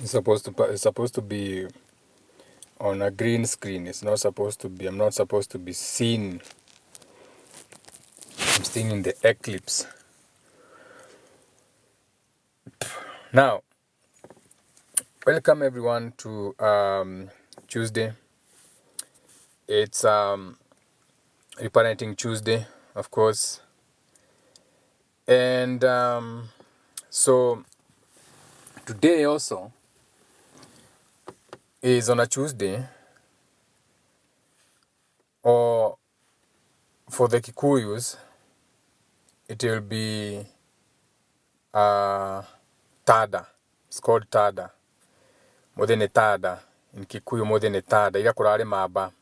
It's supposed to be on a green screen. It's not supposed to be. I'm not supposed to be seen. I'm staying in the eclipse. Now, welcome everyone to Tuesday. It's Reparenting Tuesday, of course. And so today also is on a Tuesday, or for the Kikuyus, it will be Tada. It's called Tada. Modene Tada. In Kikuyu, Modene Tada. Ila kurare maba.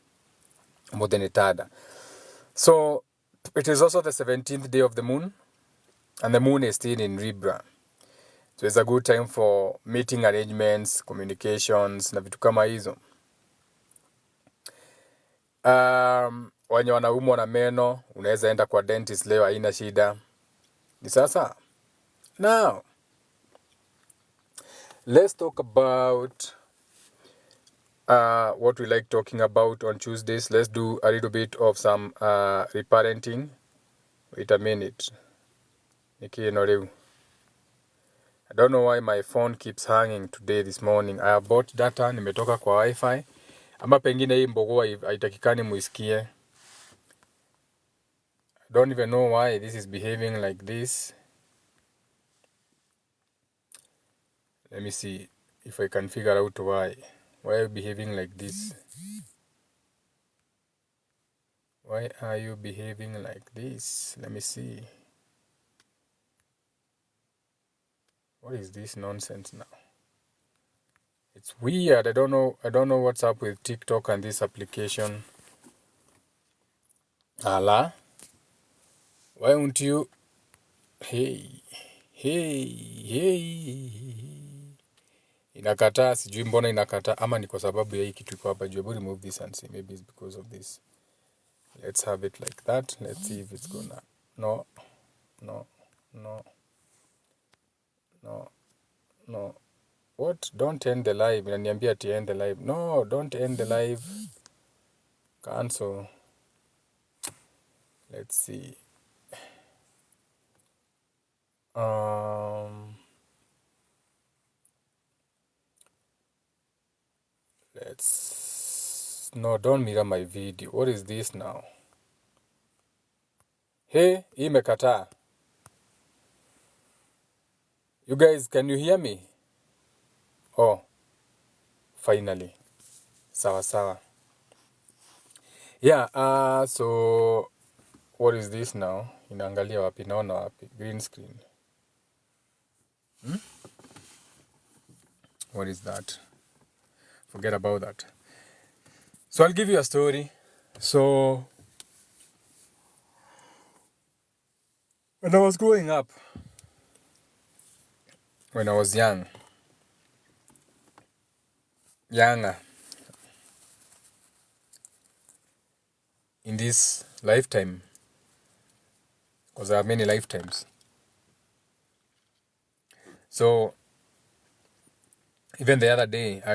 Modene Tada. So it is also the 17th day of the moon, and the moon is still in Libra. So it's a good time for meeting arrangements, communications, na vitu kama hizo. Wenye wanaumwa na meno, unaweza enda kwa dentist leo, haina shida. Ni sasa. Now, let's talk about what we like talking about on Tuesdays. Let's do a little bit of some reparenting. Wait a minute. I don't know why my phone keeps hanging today this morning. I have bought data, nimetoka kwa Wi-Fi. Ama pengine hii mbogoa haitakikani muisikie. I don't even know why this is behaving like this. Let me see if I can figure out why. Why are you behaving like this? Why are you behaving like this? Let me see. What is this nonsense now? It's weird. I don't know what's up with TikTok and this application. Allah. Why won't you? Hey. Inakataa, sijui mbona inakataa, ama ni kwa sababu ya hii kitu iko hapa juu. Remove this and see. Maybe it's because of this. Let's have it like that. Let's see if it's gonna. No. What? Don't end the live. Inaniambia ati end the live. No, don't end the live. Cancel. Let's see. No, don't mirror my video. What is this now? Hey, imekataa. You guys, can you hear me? Oh, finally. Sawa. Yeah, so what is this now? Inaangalia wapi? Naona wapi? Green screen. What is that? Forget about that. So I'll give you a story. So when I was growing up, when I was younger, in this lifetime, because there are many lifetimes. So even the other day, I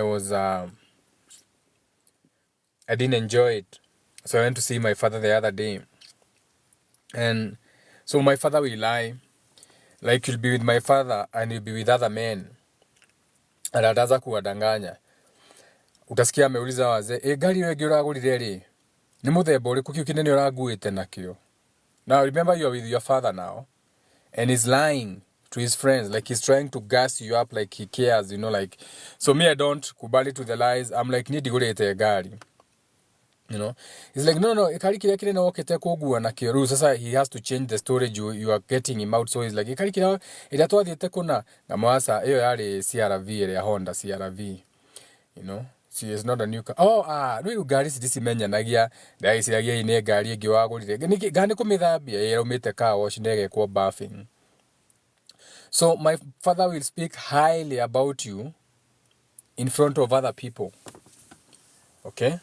didn't enjoy it. So I went to see my father the other day. And so my father will lie. Like you'll be with my father and you'll be with other men. And ataanza kuwadanganya. Utasikia ameuliza wazee, gari wewe uragurire ri? Ni muthemba uriku kiu kinene uraguite nakio? Now remember you are with your father now. And he's lying to his friends. Like he's trying to gas you up like he cares, like. So me, I don't kubali to the lies. I'm like, nidigurite gari. He's like, no, ikari kile kile na okete kugua na kiru. Sasa he has to change the storage you are getting him out. So he's like, ikari kile itatwathiete kuna ngamwasa iyo yari CRV ya Honda CRV. She is not a new car. Rĩu ngari citicimenyanagia ndaiciragia ine ngari ĩngĩ wagũrire gani kũmĩthambia ĩraumĩte car wash negekwo buffing. So my father will speak highly about you in front of other people. Okay?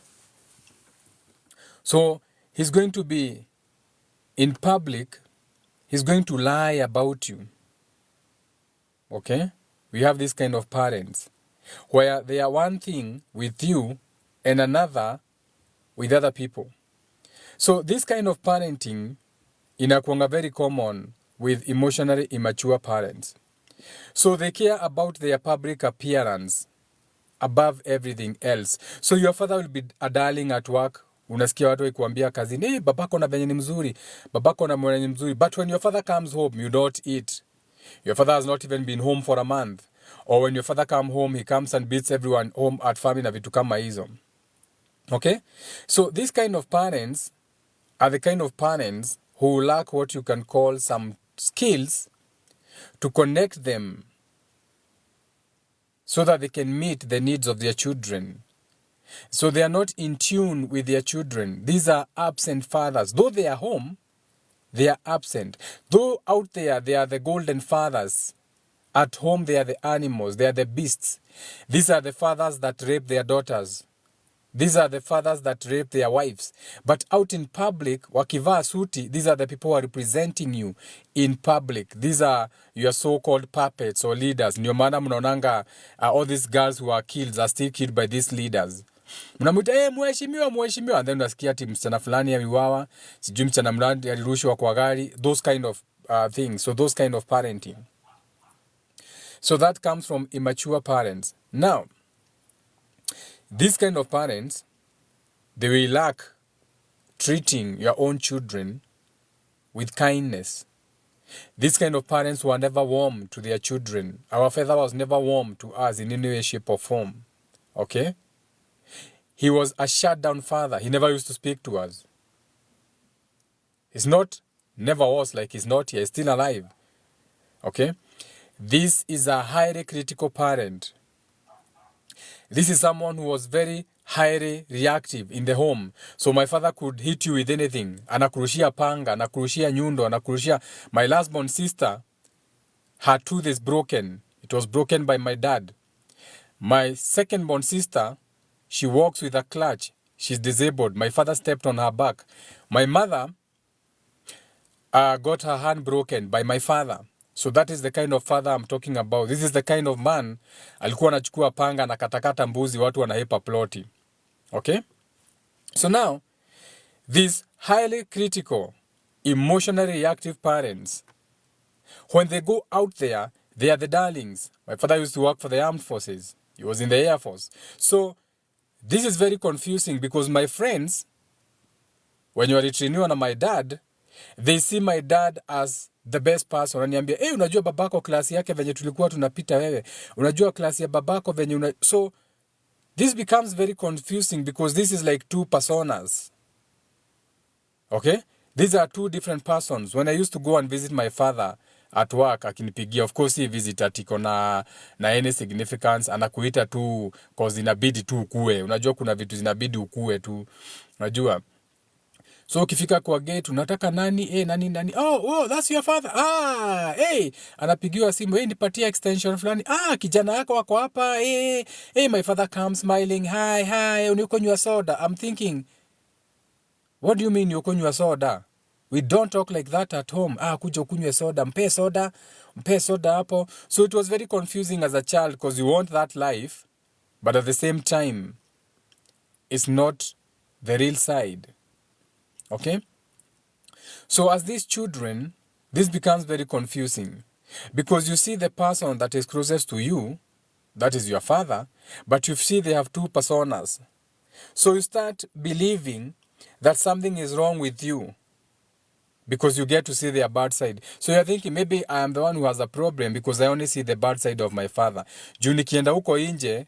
So he's going to be in public, he's going to lie about you. Okay? We have this kind of parents. where they are one thing with you and another with other people. So this kind of parenting inakuanga very common with emotionally immature parents. So they care about their public appearance above everything else. So your father will be a darling at work. Unasikia watu wakikwambia kazini, hey, babako na venye ni mzuri, babako na mwenye ni mzuri. But when your father comes home, you don't eat. Your father has not even been home for a month. Or when your father come home, he comes and beats everyone home at family na vitu kama hizo. Okay? So these kind of parents are the kind of parents who lack what you can call some skills to connect them so that they can meet the needs of their children. So they are not in tune with their children. These are absent fathers. Though they are home, they are absent. Though out there, they are the golden fathers. At home, they are the animals. They are the beasts. These are the fathers that rape their daughters. These are the fathers that rape their wives. But out in public, wakivaa suti, these are the people who are representing you in public. These are your so-called puppets or leaders. Ndio maana mnaonanga all these girls who are killed are still killed by these leaders. Mnamuita mheshimiwa mheshimiwa, and then unasikia ati msichana fulani aliuawa, sijui msichana fulani alirushwa kwa gari, those kind of things. So those kind of parenting. So that comes from immature parents. Now, these kind of parents, they will lack treating your own children with kindness. These kind of parents were never warm to their children. Our father was never warm to us in any way, shape, or form. Okay? He was a shut-down father. He never used to speak to us. He's not, never was like he's not here. He's still alive. Okay? This is a highly critical parent. This is someone who was very highly reactive in the home. So my father could hit you with anything. Anakurushia panga, anakurushia nyundo, anakurushia. My last born sister, her tooth is broken. It was broken by my dad. My second born sister, she walks with a clutch. She's disabled. My father stepped on her back. My mother got her hand broken by my father. So that is the kind of father I'm talking about. This is the kind of man alikuwa anachukua panga na katakata mbuzi watu wanahepa ploti. Okay? So now, these highly critical, emotionally reactive parents, when they go out there, they are the darlings. My father used to work for the armed forces. He was in the Air Force. So this is very confusing because my friends, when you are retraining on my dad, they see my dad as the best person. Wananiambia, hey, unajua babako klasi yake venye tulikuwa tunapita wewe. Unajua klasi ya babako venye So, this becomes very confusing because this is like two personas. Okay? These are two different persons. When I used to go and visit my father at work, akinipigia, of course he visit atiko na any significance, anakuita tu cause inabidi tu ukue. Unajua kuna vitu zinabidi ukue tu. Unajua? So ukifika kwa gate, unataka nani? Nani? Oh, that's your father. Anapigiwa simu, nipatie extension fulani. Kijana yako wako hapa. My father comes smiling. Hi, unikunywa soda. I'm thinking, what do you mean ukunywa soda? We don't talk like that at home. Kuja ukunywe soda. Mpe soda hapo. So it was very confusing as a child because you want that life, but at the same time, it's not the real side. Okay? So as these children, this becomes very confusing because you see the person that is closest to you, that is your father, but you see they have two personas. So you start believing that something is wrong with you because you get to see their bad side. So you're thinking, maybe I am the one who has a problem because I only see the bad side of my father. Juu nikienda huko nje,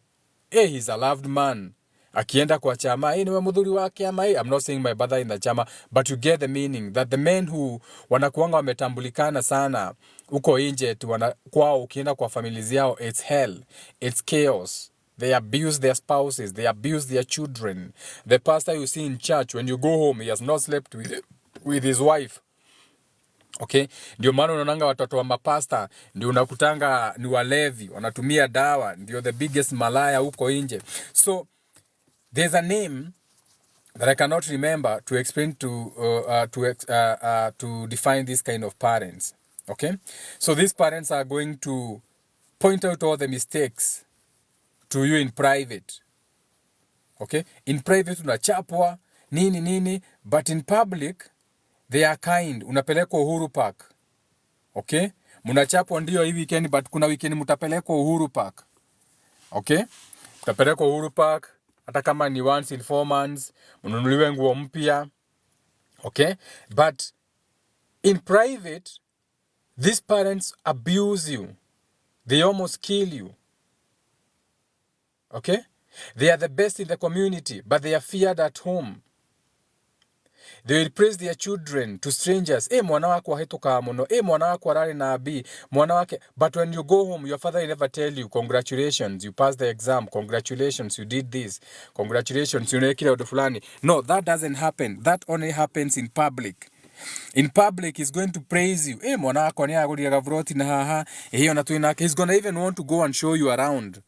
he's a loved man. Akienda kwa chama, niwe mudhuri wake ama I'm not saying my brother in the chama, but you get the meaning that the men who wanakuanga wametambulikana sana uko nje tu kwao, ukienda kwa familia yao, it's hell, it's chaos. They abuse their spouses, they abuse their children. The pastor you see in church, when you go home, he has not slept with his wife. Okay? Ndio maana unaonanga watoto wa mapasta, ndio unakutanga ni walevi, wanatumia dawa, ndio the biggest malaya huko nje. So there's a name that I cannot remember to explain to define this kind of parents. Okay? So these parents are going to point out all the mistakes to you in private. Okay? In private unachapwa, nini, but in public, they are kind. Unapelekwa Uhuru Park. Okay? Mnachapwa ndio hii weekend, but kuna weekend mtapelekwa Uhuru Park. Okay? Mtapelekwa Uhuru Park, hata kama ni once in 4 months, mnunuliwe nguo mpya. Okay? But in private, these parents abuse you. They almost kill you. Okay? They are the best in the community, but they are feared at home. They will praise their children to strangers. Mwana wako ahetoka muno. Mwana wako arari na abi. Mwana wake. But when you go home, your father will never tell you, congratulations, you passed the exam. Congratulations, you did this. Congratulations, you nekile odo fulani. No, that doesn't happen. That only happens in public. In public, he's going to praise you. Mwana wako ni aguri gavroti na haha. He's going to even want to go and show you around.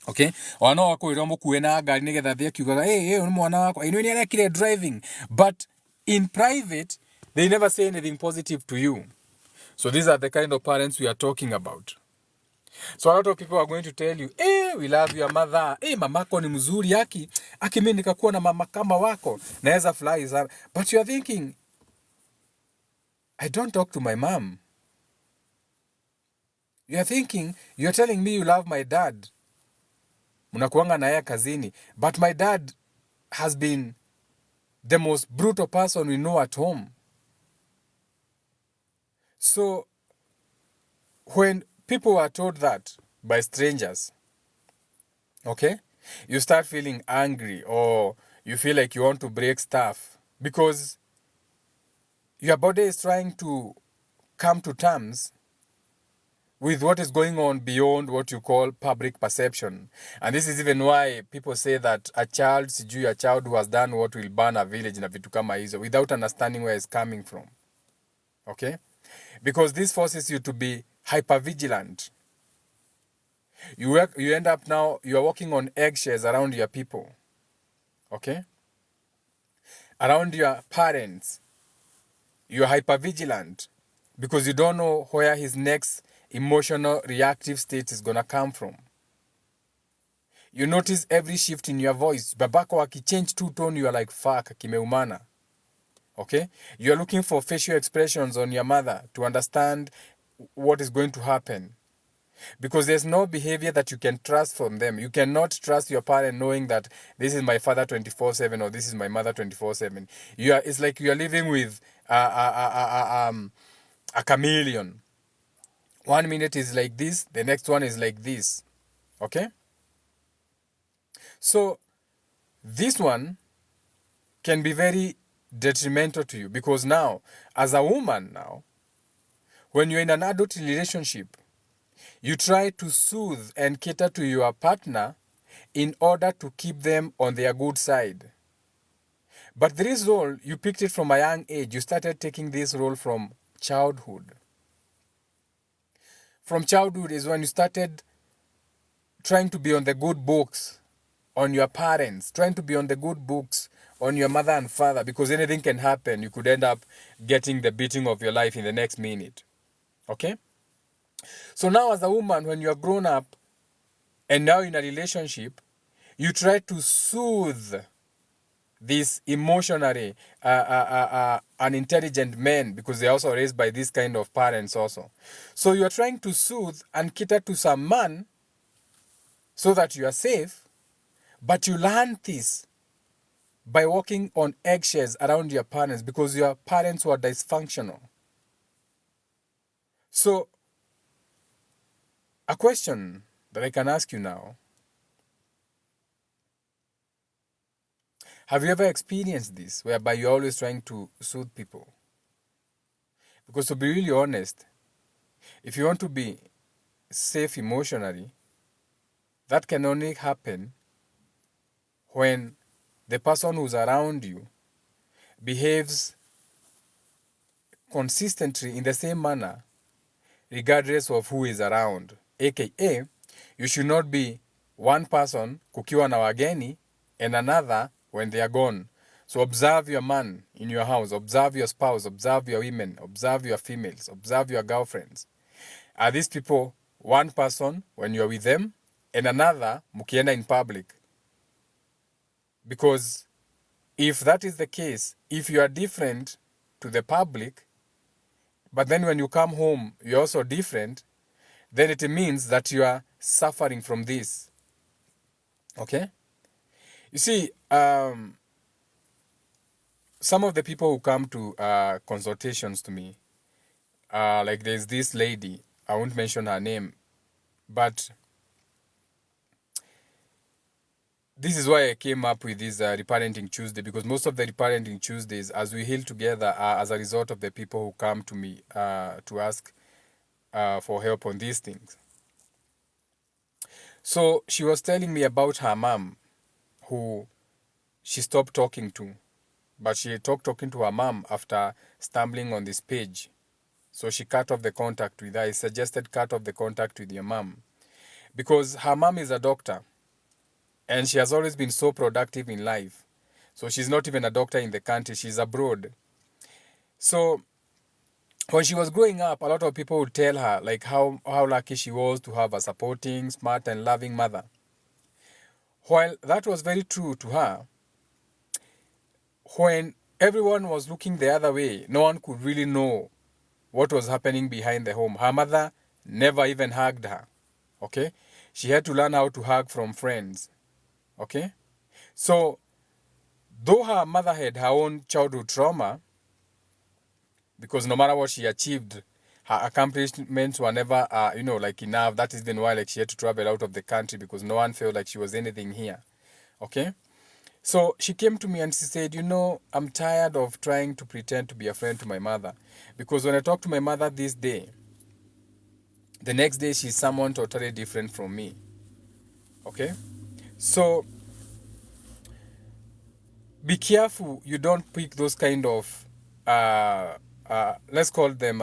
Okay? Wana wako iromo kuena gari nigetha thia kiugaga ni mwana wako ino ni arekire driving, but in private they never say anything positive to you. So these are the kind of parents we are talking about. So a lot of people are going to tell you, we love your mother. Mamako ni mzuri yaki. Mimi nikakuwa na mama kama wako. Naweza fly sana. But you are thinking, I don't talk to my mom. You are thinking, you are telling me you love my dad. Mnakuanga na yeye kazini. But my dad has been the most brutal person we know at home. So, when people are told that by strangers, okay, you start feeling angry or you feel like you want to break stuff because your body is trying to come to terms with what is going on beyond what you call public perception. And this is even why people say that a child who has done what will burn a village na vitu kama hizo without understanding where it's coming from. Okay? Because this forces you to be hypervigilant. You end up now, you are walking on eggshells around your people. Okay? Around your parents. You are hypervigilant because you don't know where his next emotional reactive state is gonna come from. You notice every shift in your voice. Babako akichange two tone, you are like, fuck, kimeumana. Okay? You are looking for facial expressions on your mother to understand what is going to happen. Because there's no behavior that you can trust from them. You cannot trust your parent knowing that this is my father 24/7 or this is my mother 24/7. It's like you are living with a chameleon. 1 minute is like this, the next one is like this. Okay? So, this one can be very detrimental to you because now, as a woman now, when you're in an adult relationship, you try to soothe and cater to your partner in order to keep them on their good side. But this role, you picked it from a young age. You started taking this role from childhood. From childhood is when you started trying to be on the good books on your parents, trying to be on the good books on your mother and father, because anything can happen. You could end up getting the beating of your life in the next minute. Okay? So now as a woman, when you're grown up and now in a relationship, you try to soothe these emotionally unintelligent men, because they're also raised by this kind of parents also. So you're trying to soothe and cater to some man so that you are safe, but you learn this by walking on eggshells around your parents because your parents were dysfunctional. So, a question that I can ask you now: have you ever experienced this, whereby you're always trying to soothe people? Because to be really honest, if you want to be safe emotionally, that can only happen when the person who's around you behaves consistently in the same manner, regardless of who is around. AKA, you should not be one person kukiwa na wageni and another when they are gone. So observe your man in your house, observe your spouse, observe your women, observe your females, observe your girlfriends. Are these people one person when you're with them, and another mkienda in public. Because if that is the case, if you are different to the public, but then when you come home you're also different, then it means that you are suffering from this. Okay? You see, some of the people who come to consultations to me, like there's this lady, I won't mention her name, but this is why I came up with this Reparenting Tuesday, because most of the Reparenting Tuesdays, as we heal together, are as a result of the people who come to me to ask for help on these things. So she was telling me about her mom, who she stopped talking to. But she stopped talking to her mom after stumbling on this page. So she cut off the contact with her. I suggested cut off the contact with your mom. Because her mom is a doctor. And she has always been so productive in life. So she's not even a doctor in the country. She's abroad. So when she was growing up, a lot of people would tell her like how lucky she was to have a supporting, smart and loving mother. While that was very true to her, when everyone was looking the other way, no one could really know what was happening behind the home. Her mother never even hugged her. Okay? She had to learn how to hug from friends. Okay? So, though her mother had her own childhood trauma, because no matter what she achieved, her accomplishments were never, like enough. That is then why like she had to travel out of the country, because no one felt like she was anything here. Okay? So she came to me and she said, I'm tired of trying to pretend to be a friend to my mother. Because when I talk to my mother this day, the next day she's someone totally different from me. Okay? So be careful you don't pick those kind of, let's call them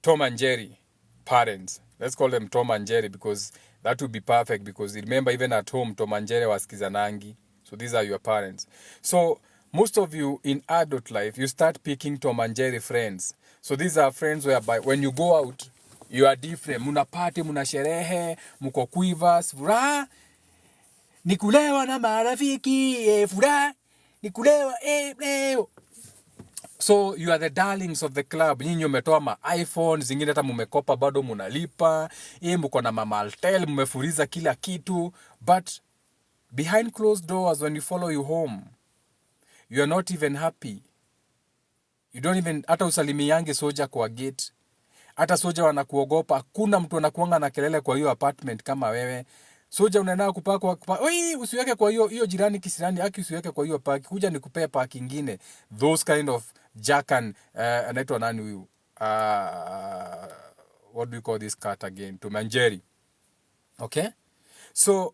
Tom and Jerry parents. Let's call them Tom and Jerry, because that would be perfect, because remember even at home Tom and Jerry was kizanangi. So these are your parents. So most of you in adult life, you start picking Tom and Jerry friends. So these are friends whereby when you go out, you are different. Muna party, muna sherehe, muko kuivas, furaha, nikulewa na marafiki, furaha, nikulewa, leo. So you are the darlings of the club. Nyinyi umetoa ma iPhone, zingine hata mumekopa bado munalipa. Mko na mama Altel, mmefuriza kila kitu. But behind closed doors, when you follow you home, you are not even happy. You don't even, hata usalimiange soja kwa gate. Hata soja wanakuogopa. Hakuna mtu anakuanga na kelele kwa hiyo apartment kama wewe. Soja unaenda kupaka oi, usiweke kwa hiyo jirani kisirani, aki usiweke kwa hiyo park. Kuja nikupee park ingine. Those kind of jackan, anaitwa nani huyu? What do you call this cat again? To Manjeri. Okay? So,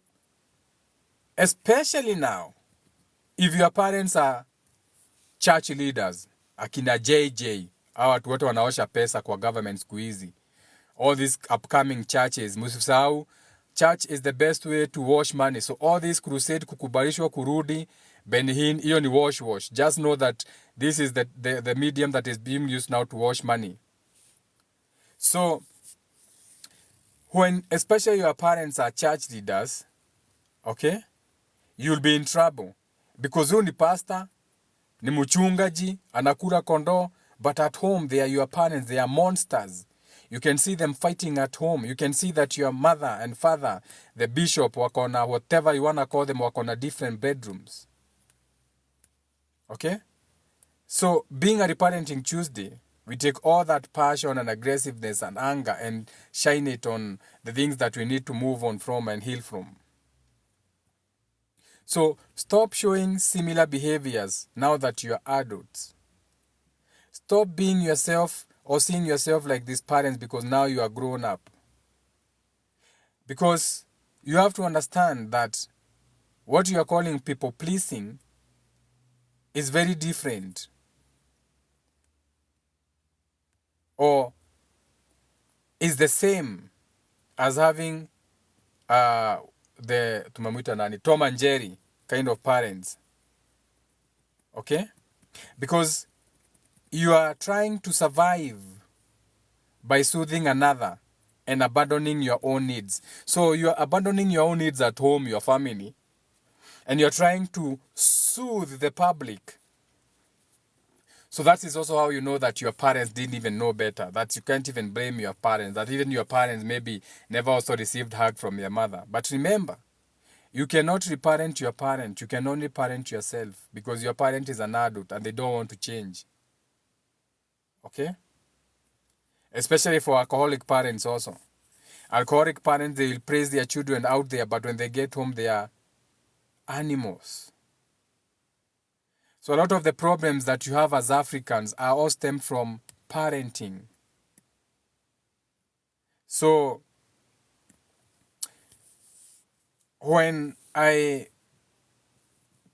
especially now, if your parents are church leaders, akina JJ, hawa watu wote wanaosha pesa kwa government siku hizi, all these upcoming churches, msisahau, church is the best way to wash money. So all this crusade kukubalishwa kurudi Benhin, hiyo ni wash. Just know that this is the medium that is being used now to wash money. So when especially your parents are church leaders, okay, you'll be in trouble. Because huyu ni pastor, ni mchungaji, anakula kondoo, but at home they are your parents, they are monsters. You can see them fighting at home. You can see that your mother and father, the bishop, wako na whatever you want to call them, wako na different bedrooms. Okay? So, being a Reparenting Tuesday, we take all that passion and aggressiveness and anger and shine it on the things that we need to move on from and heal from. So, stop showing similar behaviors now that you are adults. Stop being yourself or seeing yourself like these parents because now you are grown up. Because you have to understand that what you are calling people pleasing is very different. Or is the same as having the tumemwita nani, Tom and Jerry kind of parents. Okay? Because you are trying to survive by soothing another. and abandoning your own needs. So you're abandoning your own needs at home, your family, and you're trying to soothe the public. So that is also how you know that your parents didn't even know better, that you can't even blame your parents, that even your parents maybe never also received hug from your mother. But remember, you cannot reparent your parent, you can only parent yourself, because your parent is an adult and they don't want to change. Okay? Especially for alcoholic parents also. Alcoholic parents, they will praise their children out there, but when they get home, they are animals. So a lot of the problems that you have as Africans are all stem from parenting. So when I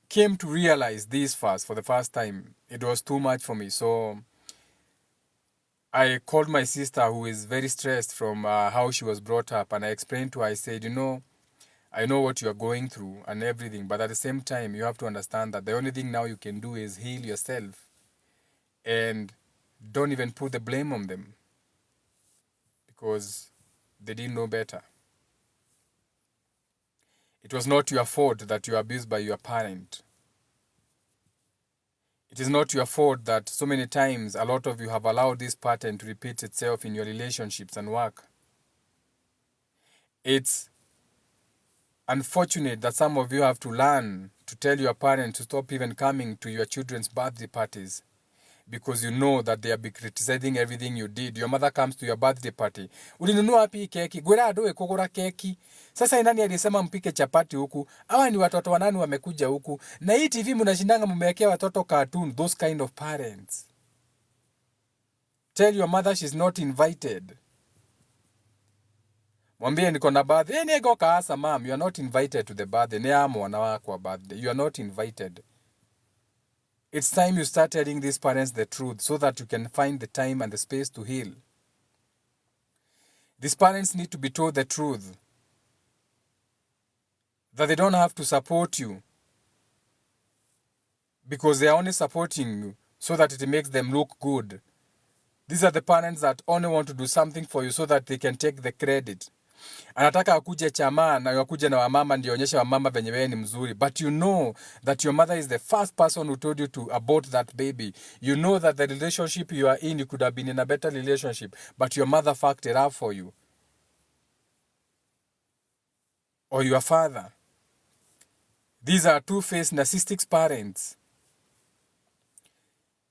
came to realize this for the first time, it was too much for me. So I called my sister, who is very stressed from how she was brought up, and I explained to her, I said, I know what you are going through and everything, but at the same time, you have to understand that the only thing now you can do is heal yourself, and don't even put the blame on them, because they didn't know better. It was not your fault that you were abused by your parent. It is not your fault that so many times a lot of you have allowed this pattern to repeat itself in your relationships and work. It's unfortunate that some of you have to learn to tell your parents to stop even coming to your children's birthday parties, because you know that they are be criticizing everything you did. Your mother comes to your birthday party. Ulinunua wapi keki? Gwira adoe kugura keki. Sasa nani alisema mpike chapati huku? Hawa ni watoto wanani wamekuja huku? Na hii TV mnashindanga mmewekea watoto cartoon. Those kind of parents. Tell your mother she's not invited. Mwambie niko na birthday. Nego kaasa mom, you are not invited to the birthday. Ne amo wanawa kwa birthday. You are not invited. It's time you start telling these parents the truth so that you can find the time and the space to heal. These parents need to be told the truth. That they don't have to support you, because they are only supporting you so that it makes them look good. These are the parents that only want to do something for you so that they can take the credit. Anataka akuje chama na wakuje na wamama ndio onyesha wamama venye wewe ni mzuri. But you know that your mother is the first person who told you to abort that baby. You know that the relationship you are in, you could have been in a better relationship, but your mother fucked it up for you. Or your father. These are two-faced narcissistic parents.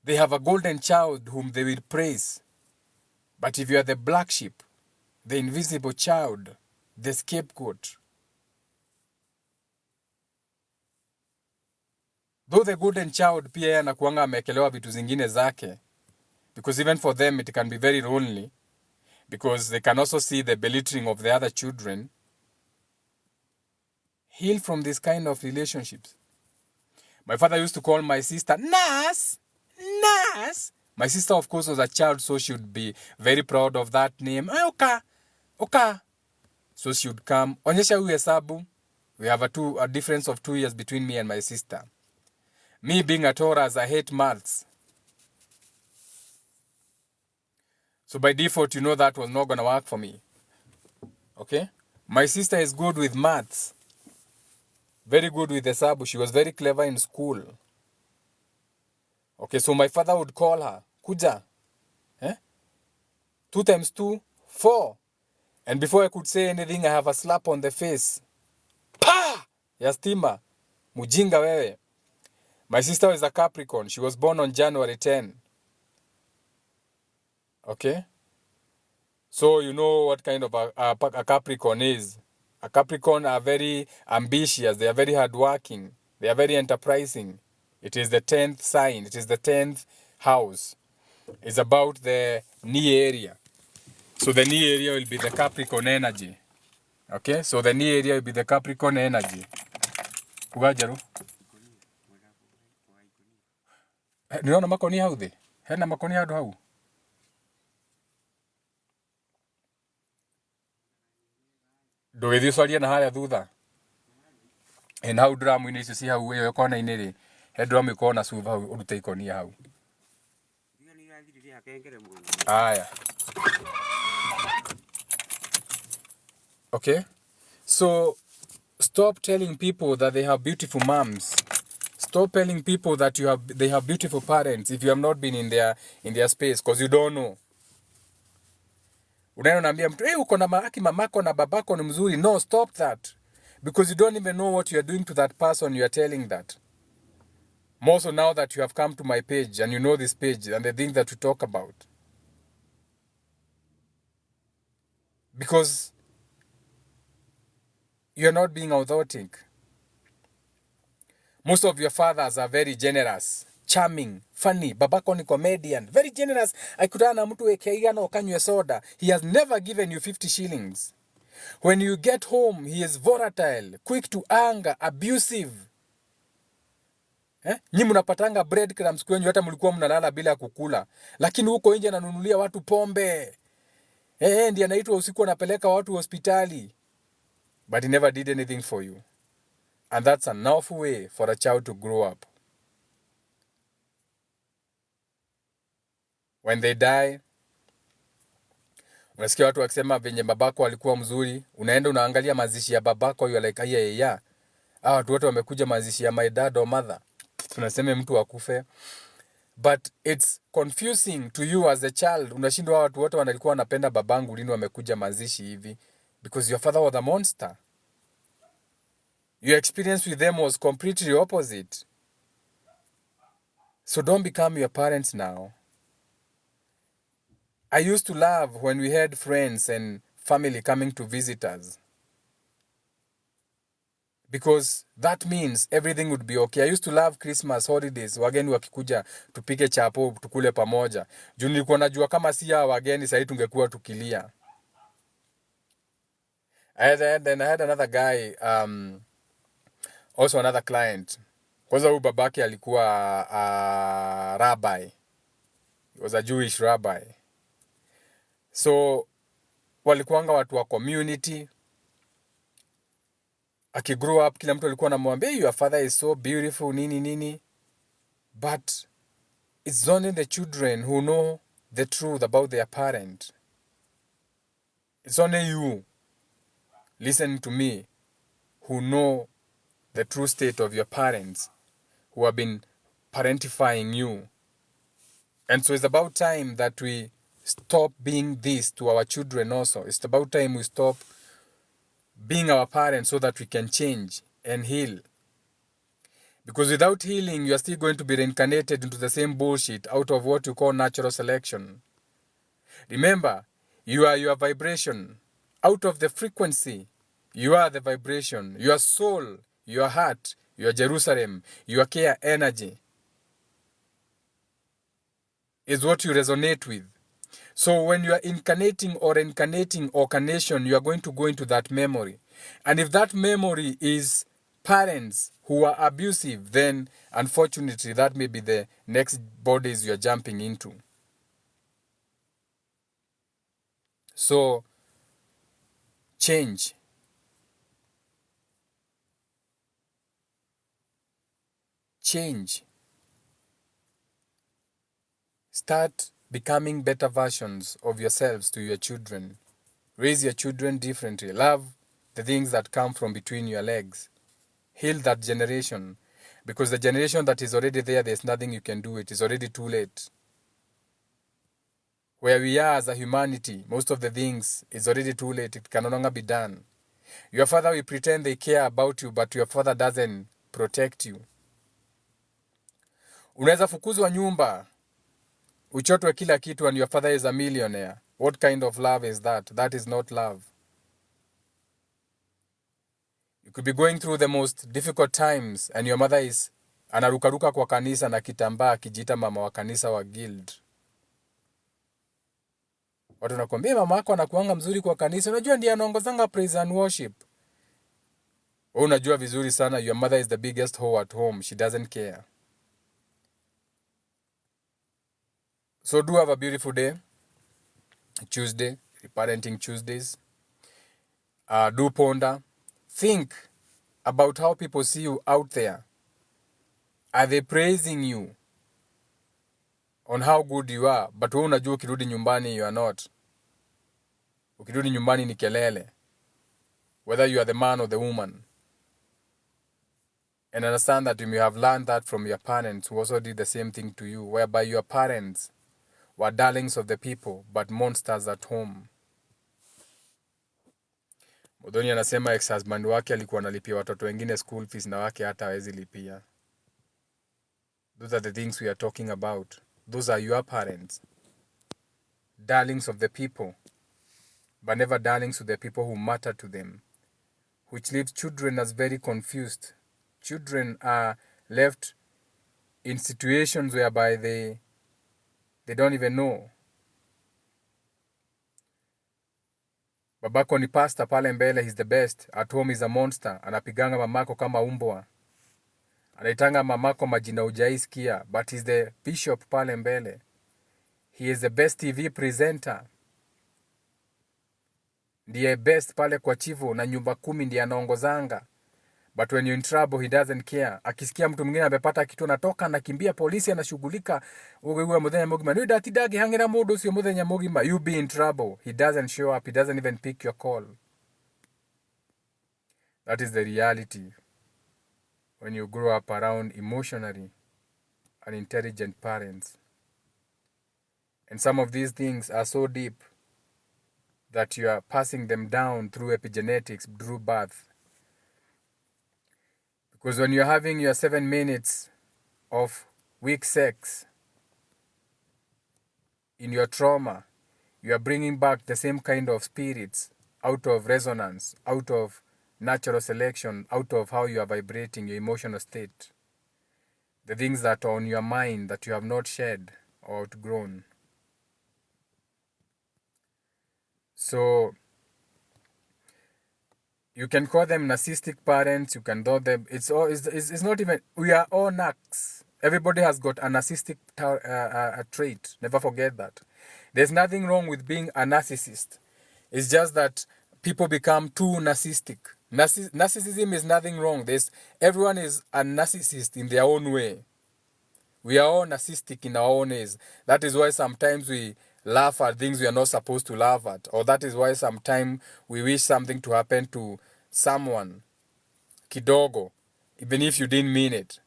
They have a golden child whom they will praise. But if you are the black sheep, the invisible child, the scapegoat, though the golden child pia yeye anakuanga amekelewa vitu zingine zake, because even for them it can be very lonely, because they can also see the belittling of the other children. Heal from this kind of relationships. My father used to call my sister Nas. Nas. My sister, of course, was a child, so she would be very proud of that name. Oka. So she would come. Onyesha huyu hesabu. We have a difference of 2 years between me and my sister. Me being a Taurus, I hate maths. So by default, you know that was not going to work for me. Okay? My sister is good with maths. Very good with hesabu. She was very clever in school. Okay, so my father would call her. Kuja. 2 times 2, 4. And before I could say anything, I have a slap on the face. Pa! Ya stima. Mujinga wewe. My sister is a Capricorn. She was born on January 10. Okay? So you know what kind of a Capricorn is. A Capricorn are very ambitious. They are very hardworking. They are very enterprising. It is the 10th sign. It is the 10th house. It's about the knee area. So the knee area will be the Capricorn energy. Okay? So the knee area will be the Capricorn energy. Kugajaru? Niona makoni hau thi? Hena makoni hadu hau? Ndũgĩthiĩ ũcarie na harĩa thutha. Na hau ndiramu-inĩ icio ci hau ĩyo kona-inĩ rĩ, he ndiramu ĩkorwo na cuba hau ũrute ikonia hau. Aya. Okay? So stop telling people that they have beautiful moms. Stop telling people that they have beautiful parents if you have not been in their space, because you don't know. Unaenda unaambia mtu, uko na mamako na babako ni mzuri. No, stop that. Because you don't even know what you are doing to that person you are telling that. More so now that you have come to my page and you know this page and the things that we talk about. Because you're not being authentic. Most of your fathers are very generous, charming, funny. Babako ni comedian, very generous. Akutana na mtu ekeigana ukanywe soda. He has never given you 50 shillings. When you get home, he is volatile, quick to anger, abusive. Nyi mnapatanga breadcrumbs kwenye hata mlikuwa mnalala bila kukula. Lakini huko nje ananunulia watu pombe. Ndiye anaitwa usiku anapeleka watu hospitali. But he never did anything for you. And that's an awful way for a child to grow up. When they die, unasikia watu wakisema venye babako alikuwa mzuri. Unaenda unaangalia mazishi ya babako, you're like, yeah. Watu wote wamekuja mazishi ya my dad or mother. Tunasema mtu akufe. But it's confusing to you as a child. Unashindwa watu wote walikuwa wanapenda babangu, lini wamekuja mazishi hivi? Because your father was a monster. Your experience with them was completely opposite. So don't become your parents now. I used to love when we had friends and family coming to visit us. Because that means everything would be okay. I used to love Christmas holidays. Wageni wakikuja tupike chapo tukule pamoja. Juu nilikuwa najua kama si ya wageni sasa tungekuwa tukilia. I had another guy, also another client. Kwanza huyu babake alikuwa rabbi. He was a Jewish rabbi. So walikuanga watu wa community. Akigrow up kila mtu alikuwa anamwambia your father is so beautiful nini. But it's only the children who know the truth about their parent. It's only you, listen to me, who know the true state of your parents, who have been parentifying you. And so it's about time that we stop being this to our children also. It's about time we stop being our parents so that we can change and heal. Because without healing, you are still going to be reincarnated into the same bullshit out of what you call natural selection. Remember, you are your vibration. Out of the frequency, you are the vibration. Your soul, your heart, your Jerusalem, your care energy is what you resonate with. So when you are incarnating or reincarnating or carnation, you are going to go into that memory. And if that memory is parents who are abusive, then unfortunately that may be the next bodies you are jumping into. So change. Change. Start becoming better versions of yourselves to your children. Raise your children differently. Love the things that come from between your legs. Heal that generation. Because the generation that is already there, there's nothing you can do. It is already too late. Where we are as a humanity, most of the things is already too late. It can no longer be done. Your father will pretend they care about you, but your father doesn't protect you. Unaweza fukuzwa nyumba, uchotwe kila kitu, and your father is a millionaire. What kind of love is that? That is not love. You could be going through the most difficult times and your mother is anarukaruka kwa kanisa na kitambaa akijiita mama wa kanisa wa guild. Watu wanakuambia mama yako anakuanga mzuri kwa kanisa. Unajua ndiye anaongozanga praise and worship. Wewe unajua vizuri sana your mother is the biggest hoe at home. She doesn't care. So do have a beautiful day. Tuesday, Reparenting Tuesdays. Do ponder. Think about how people see you out there. Are they praising you on how good you are? But wewe unajua ukirudi nyumbani you are not. Ukirudi nyumbani ni kelele. whether you are the man or the woman. And understand that you may have learned that from your parents who also did the same thing to you, whereby your parents were darlings of the people but monsters at home. Modoni anasema ex-husband wake alikuwa analipia watoto wengine school fees na wake hata hawezi lipia. Those are the things we are talking about. Those are your parents. Darlings of the people, but never darlings to the people who matter to them, which leaves children as very confused. Children are left in situations whereby they don't even know. Babako ni pastor pale mbele, he's the best. At home is a monster. Anapiganga mamako kama umbwa. Anaitanga mamako majina hujaisikia, but he's the bishop pale mbele. He is the best TV presenter. Ndiye best pale kwa chivo na nyumba 10 ndiye anaongozanga. But when you're in trouble, he doesn't care. Akisikia mtu mwingine amepata kitu anatoka anakimbia, polisi anashughulika. Wewe muthenya mugima ni datidagi hangira mundu ucio muthenya mugima, you be in trouble. He doesn't show up. He doesn't even pick your call. That is the reality when you grow up around emotionally unintelligent parents. And some of these things are so deep that you are passing them down through epigenetics, through birth. Because when you're having your 7 minutes of weak sex in your trauma, you are bringing back the same kind of spirits out of resonance, out of natural selection, out of how you are vibrating, your emotional state. The things that are on your mind that you have not shed or outgrown. So you can call them narcissistic parents. You can call them. It's not even. We are all narcs. Everybody has got a narcissistic trait. Never forget that. There's nothing wrong with being a narcissist. It's just that people become too narcissistic. Narcissism is nothing wrong. Everyone is a narcissist in their own way. We are all narcissistic in our own ways. That is why sometimes we laugh at things we are not supposed to laugh at. Or that is why sometimes we wish something to happen to someone. Kidogo. Even if you didn't mean it.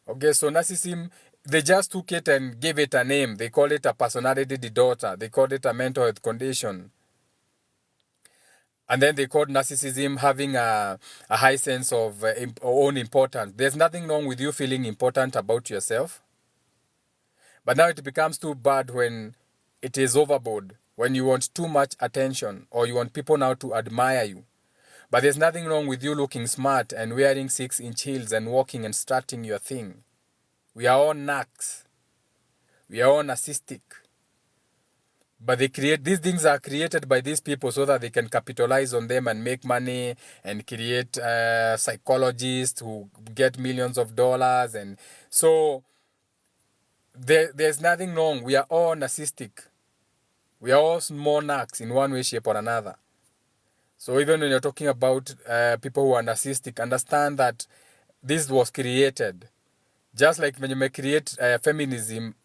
Okay, so narcissism, they just took it and gave it a name. They call it a personality disorder. They called it a mental health condition. And then they called narcissism having a high sense of own importance. There's nothing wrong with you feeling important about yourself. But now it becomes too bad when it is overboard, when you want too much attention or you want people now to admire you. But there's nothing wrong with you looking smart and wearing 6-inch heels and walking and starting your thing. We are all narcs. We are all narcissistic. But these things are created by these people so that they can capitalize on them and make money and create psychologists who get millions of dollars. And so there's nothing wrong. We are all narcissistic. We are all small narcs in one way, shape, or another. So even when you're talking about people who are narcissistic, understand that this was created. Just like when you may create feminism,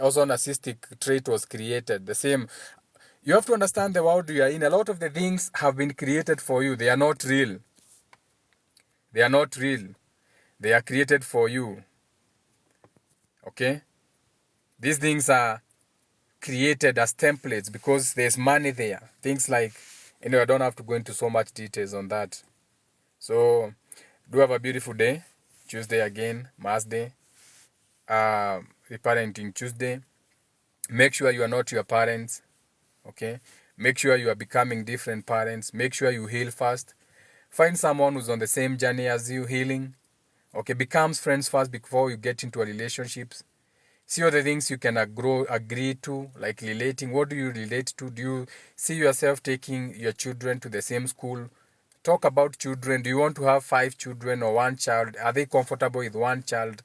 also narcissistic trait was created. The same. You have to understand the world you are in. A lot of the things have been created for you. They are not real. They are not real. They are created for you. Okay? These things are created as templates because there's money there. Things like, I don't have to go into so much details on that. So, do have a beautiful day. Tuesday again, Mass Day. Reparenting Tuesday. Make sure you are not your parents. Okay? Make sure you are becoming different parents. Make sure you heal fast. Find someone who's on the same journey as you, healing. Okay? Becomes friends first before you get into relationships. See all the things you can agree to, like relating. What do you relate to? Do you see yourself taking your children to the same school? Talk about children. Do you want to have 5 children or 1 child? Are they comfortable with 1 child?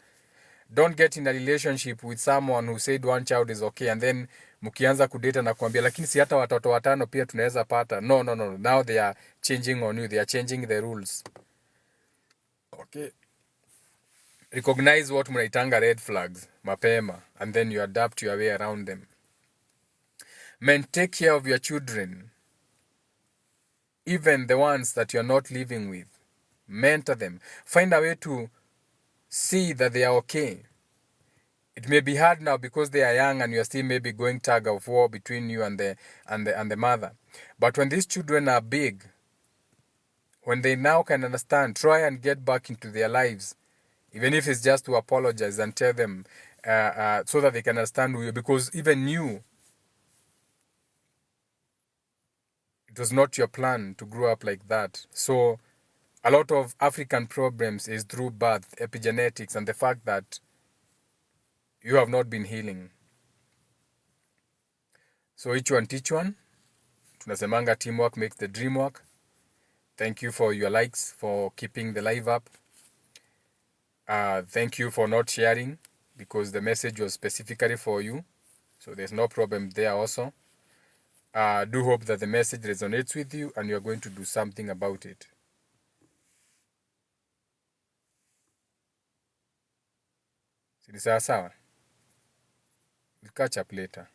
Don't get in a relationship with someone who said 1 child is okay and then mkianza kudate na kuambia lakini si hata watoto 5 pia tunaweza pata. No. Now they are changing on you. They are changing the rules. Okay. Recognize what mnaitanga red flags mapema and then you adapt your way around them. Men, take care of your children. even the ones that you're not living with. Mentor them. Find a way to see that they are okay. It may be hard now because they are young and you are still maybe going tug of war between you and the mother. But when these children are big, when they now can understand, try and get back into their lives, even if it's just to apologize and tell them so that they can understand who you, because even you, it was not your plan to grow up like that. So a lot of African problems is through birth, epigenetics, and the fact that you have not been healing. So each one teach one. Tunasemanga teamwork makes the dream work. Thank you for your likes, for keeping the live up. Thank you for not sharing because the message was specifically for you. So there's no problem there also. Do hope that the message resonates with you and you're going to do something about it. Sili sawa sawa. We'll catch up later.